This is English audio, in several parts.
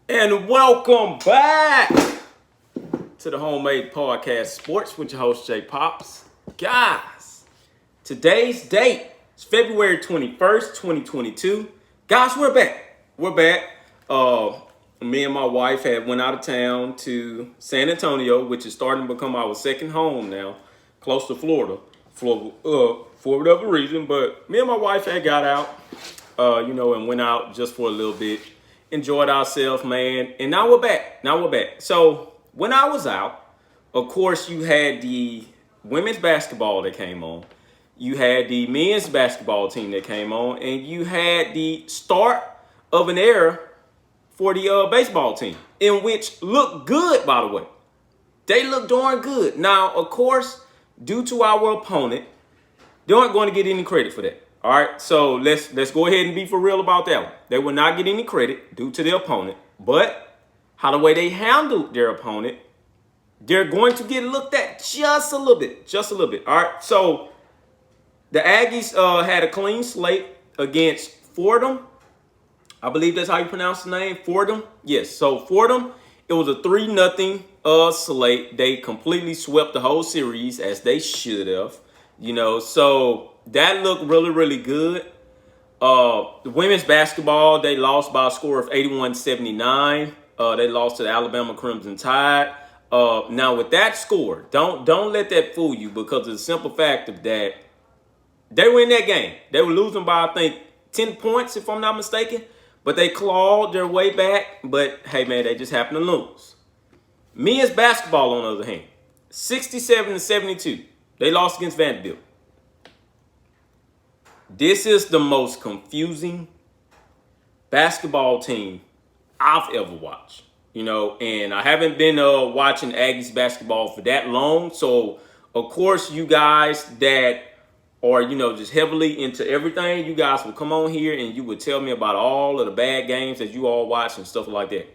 And welcome back to the Homemade Podcast Sports with your host, Jay Pops. Guys, today's date is February 21st, 2022. Guys, we're back. Me and my wife had went out of town to San Antonio, which is starting to become our second home now, close to Florida, for whatever reason. But me and my wife had got out, and went out just for a little bit. Enjoyed ourselves, man. And now we're back. So when I was out, of course, you had the women's basketball that came on. You had the men's basketball team that came on. And you had the start of an era for the baseball team, in which looked good, by the way. They look darn good. Now, of course, due to our opponent, they aren't going to get any credit for that. All right, so let's go ahead and be for real about that one. They will not get any credit due to their opponent, but how the way they handled their opponent, they're going to get looked at just a little bit. All right, so the Aggies had a clean slate against Fordham. I believe that's how you pronounce the name, Fordham. Yes, so Fordham, it was a 3-0 slate. They completely swept the whole series, as they should have. So that looked really, really good. The women's basketball, they lost by a score of 81-79. They lost to the Alabama Crimson Tide. Now, with that score, don't let that fool you, because of the simple fact of that they were in that game. They were losing by, I think, 10 points, if I'm not mistaken. But they clawed their way back. But, hey, man, they just happened to lose. Men's basketball, on the other hand, 67-72. They lost against Vanderbilt. This is the most confusing basketball team I've ever watched. And I haven't been watching Aggies basketball for that long. So, of course, you guys that are, just heavily into everything, you guys will come on here and you would tell me about all of the bad games that you all watch and stuff like that.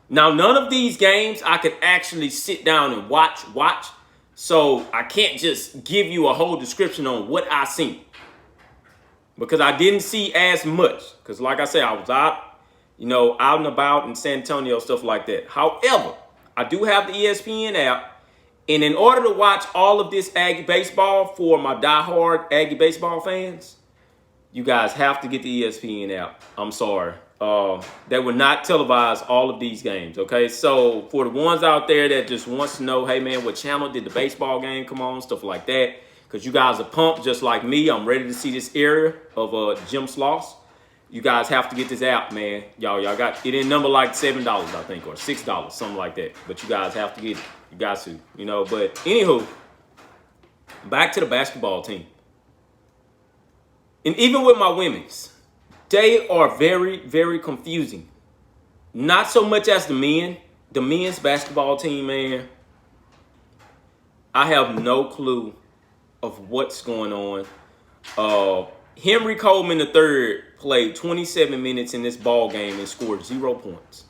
Now, none of these games I could actually sit down and watch. So I can't just give you a whole description on what I seen, because I didn't see as much. Because like I said, I was out and about in San Antonio, stuff like that. However, I do have the ESPN app. And in order to watch all of this Aggie baseball for my diehard Aggie baseball fans, you guys have to get the ESPN app. I'm sorry. They will not televise all of these games, okay? So for the ones out there that just wants to know, hey, man, what channel did the baseball game come on, stuff like that, because you guys are pumped just like me. I'm ready to see this era of Jim Sloss. You guys have to get this app, man. Y'all got it in number like $7, I think, or $6, something like that. But you guys have to get it. You got to, But anywho, back to the basketball team. And even with my women's, they are very, very confusing. Not so much as the men. The men's basketball team, man, I have no clue of what's going on. Henry Coleman III played 27 minutes in this ball game and scored 0 points.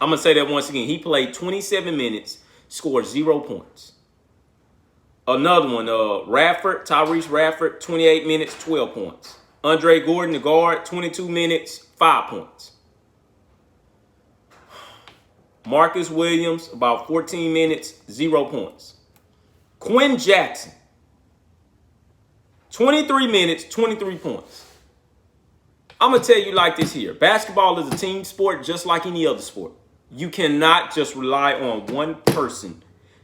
I'm going to say that once again. He played 27 minutes, scored 0 points. Another one, Tyrese Radford, 28 minutes, 12 points. Andre Gordon, the guard, 22 minutes, 5 points. Marcus Williams, about 14 minutes, 0 points. Quinn Jackson, 23 minutes, 23 points. I'm going to tell you like this here. Basketball is a team sport just like any other sport. You cannot just rely on one person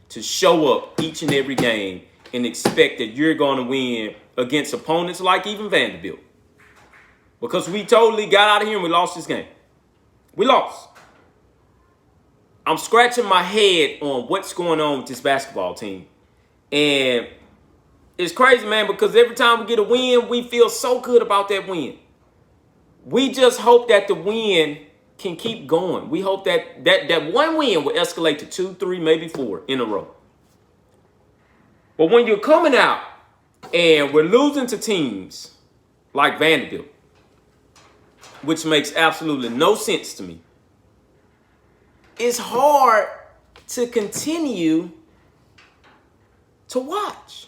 to show up each and every game and expect that you're going to win against opponents like even Vanderbilt. Because we totally got out of here and we lost this game. We lost. I'm scratching my head on what's going on with this basketball team. And it's crazy, man, because every time we get a win, we feel so good about that win. We just hope that the win can keep going. We hope that one win will escalate to 2, 3, maybe 4 in a row. But when you're coming out and we're losing to teams like Vanderbilt, which makes absolutely no sense to me, it's hard to continue to watch.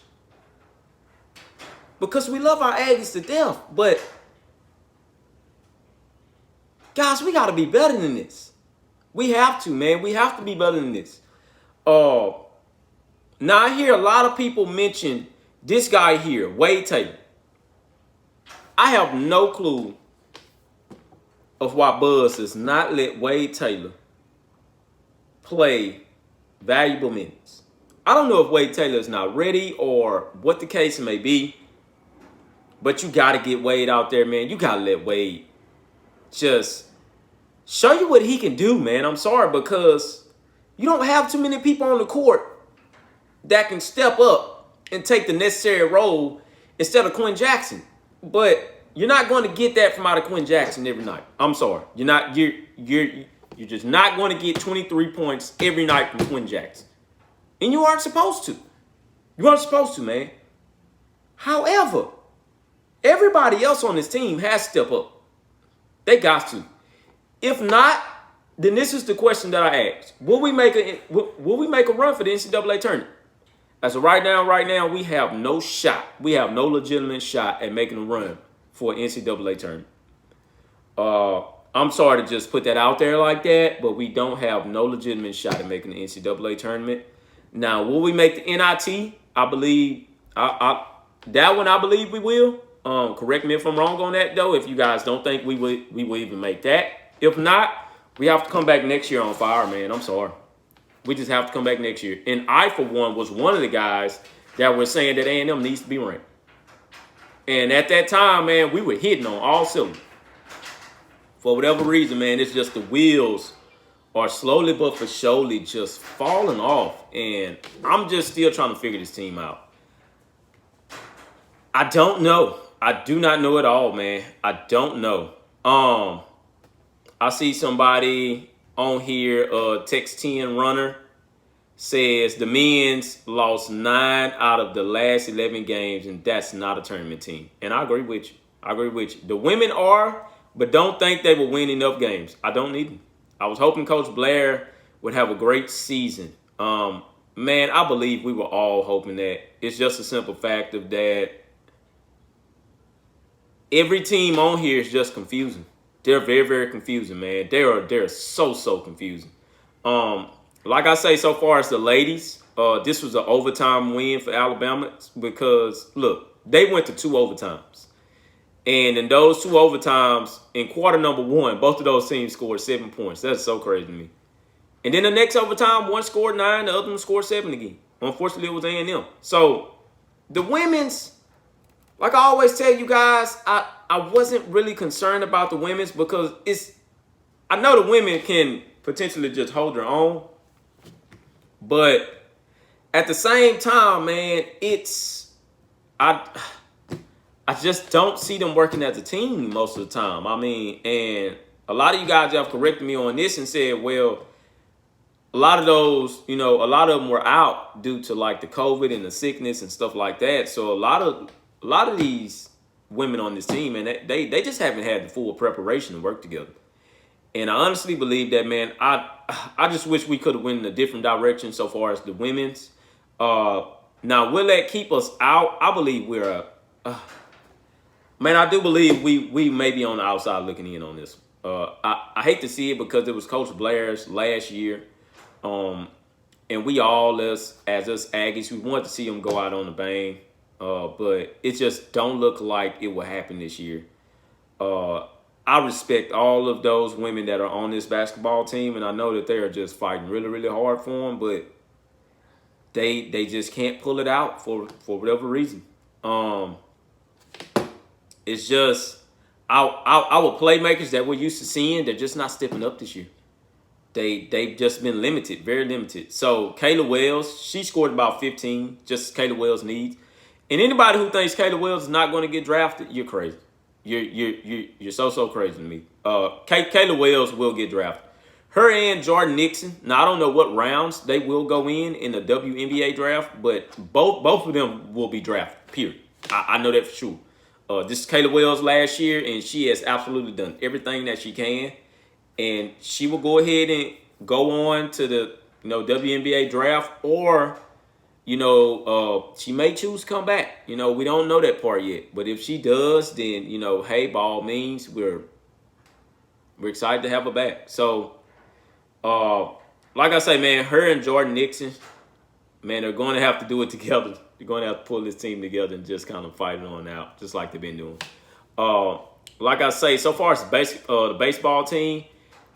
Because we love our Aggies to death, but Guys, we got to be better than this. We have to, man. We have to be better than this. Now I hear a lot of people mention this guy here, Wade Taylor. I have no clue of why Buzz does not let Wade Taylor play valuable minutes. I don't know if Wade Taylor is not ready or what the case may be, but you got to get Wade out there, man. You got to let Wade just show you what he can do, man. I'm sorry, because you don't have too many people on the court that can step up and take the necessary role instead of Quinn Jackson. But you're not going to get that from out of Quinn Jackson every night. I'm sorry. You're just not going to get 23 points every night from Quinn Jackson. And you aren't supposed to. You aren't supposed to, man. However, everybody else on this team has to step up. They got to. If not, then this is the question that I asked. Will we make a run for the NCAA tournament? As of right now, we have no shot. We have no legitimate shot at making a run for an NCAA tournament. I'm sorry to just put that out there like that, but we don't have no legitimate shot at making the NCAA tournament. Now, will we make the NIT? I believe that one. I believe we will. Correct me if I'm wrong on that, though. If you guys don't think we will even make that, if not, we have to come back next year on fire, man. I'm sorry. We just have to come back next year. And I, for one, was one of the guys that were saying that A&M needs to be ranked. And at that time, man, we were hitting on all cylinders. For whatever reason, man, it's just the wheels are slowly but for surely just falling off. And I'm just still trying to figure this team out. I don't know. I do not know at all, man. I don't know. I see somebody on here, Text 10 Runner, says the men's lost 9 out of the last 11 games, and that's not a tournament team. And I agree with you. The women are, but don't think they will win enough games. I don't need them. I was hoping Coach Blair would have a great season. Man, I believe we were all hoping that. It's just a simple fact of that every team on here is just confusing. They're very, very confusing, man. They're so confusing. Like I say, so far as the ladies, this was an overtime win for Alabama because, look, they went to 2 overtimes. And in those 2 overtimes, in quarter number 1, both of those teams scored 7 points. That's so crazy to me. And then the next overtime, one scored 9, the other one scored 7 again. Unfortunately, it was A&M. So the women's, like I always tell you guys, I wasn't really concerned about the women's because I know the women can potentially just hold their own. But at the same time, man, I just don't see them working as a team most of the time. I mean, and a lot of you guys have corrected me on this and said, well, a lot of those, a lot of them were out due to like the COVID and the sickness and stuff like that. So a lot of these women on this team, and they just haven't had the full preparation to work together. And I honestly believe that, man, I just wish we could have went in a different direction so far as the women's. Now, will that keep us out? I believe man, I do believe we may be on the outside looking in on this. I hate to see it because it was Coach Blair's last year. And we all, as us Aggies, we wanted to see him go out on a bang. But it just don't look like it will happen this year. I respect all of those women that are on this basketball team, and I know that they are just fighting really, really hard for them, but they just can't pull it out for whatever reason. It's just our playmakers that we're used to seeing, they're just not stepping up this year. They've just been limited, very limited. So Kayla Wells, she scored about 15, just as Kayla Wells needs. And anybody who thinks Kayla Wells is not going to get drafted, you're crazy. You're so crazy to me. Kayla Wells will get drafted. Her and Jordan Nixon. Now I don't know what rounds they will go in the WNBA draft, but both of them will be drafted. Period. I know that for sure. This is Kayla Wells last year, and she has absolutely done everything that she can, and she will go ahead and go on to the WNBA draft, or she may choose to come back. We don't know that part yet. But if she does, then, hey, by all means, we're We're excited to have her back. So, like I say, man, her and Jordan Nixon, man, they're going to have to do it together. They're going to have to pull this team together and just kind of fight it on out, just like they've been doing. Like I say, so far as the baseball team,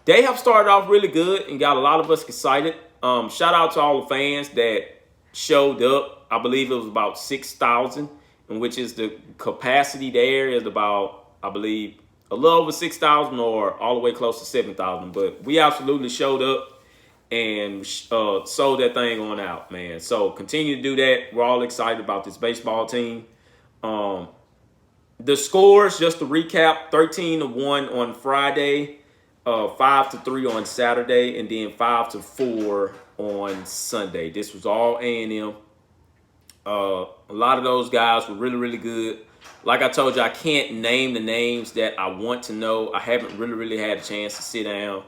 they have started off really good and got a lot of us excited. Shout out to all the fans that showed up. I believe it was about 6,000, which is the capacity there is about, I believe, a little over 6,000 or all the way close to 7,000. But we absolutely showed up and sold that thing on out, man. So continue to do that. We're all excited about this baseball team. The scores, just to recap, 13-1 on Friday, 5-3 on Saturday, and then 5-4 on Sunday. This was all A&M. A lot of those guys were really, really good. Like I told you, I can't name the names that I want to know. I haven't really had a chance to sit down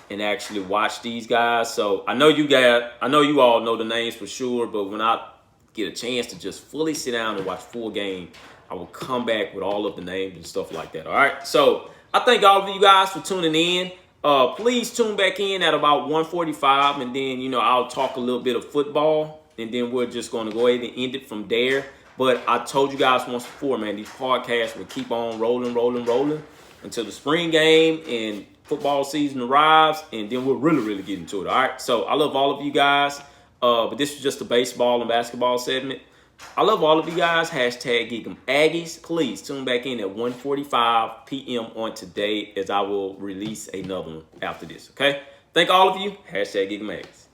and actually watch these guys. So I know you all know the names for sure, but when I get a chance to just fully sit down and watch full game, I will come back with all of the names and stuff like that. All right. So I thank all of you guys for tuning in. Please tune back in at about 1:45, and then, I'll talk a little bit of football, and then we're just going to go ahead and end it from there. But I told you guys once before, man, these podcasts will keep on rolling until the spring game and football season arrives, and then we'll really get into it. All right. So I love all of you guys. But this is just a baseball and basketball segment. I love all of you guys. Hashtag Geek 'em Aggies. Please tune back in at 1:45 p.m. on today, as I will release another one after this. Okay. Thank all of you. Hashtag Geek 'em Aggies.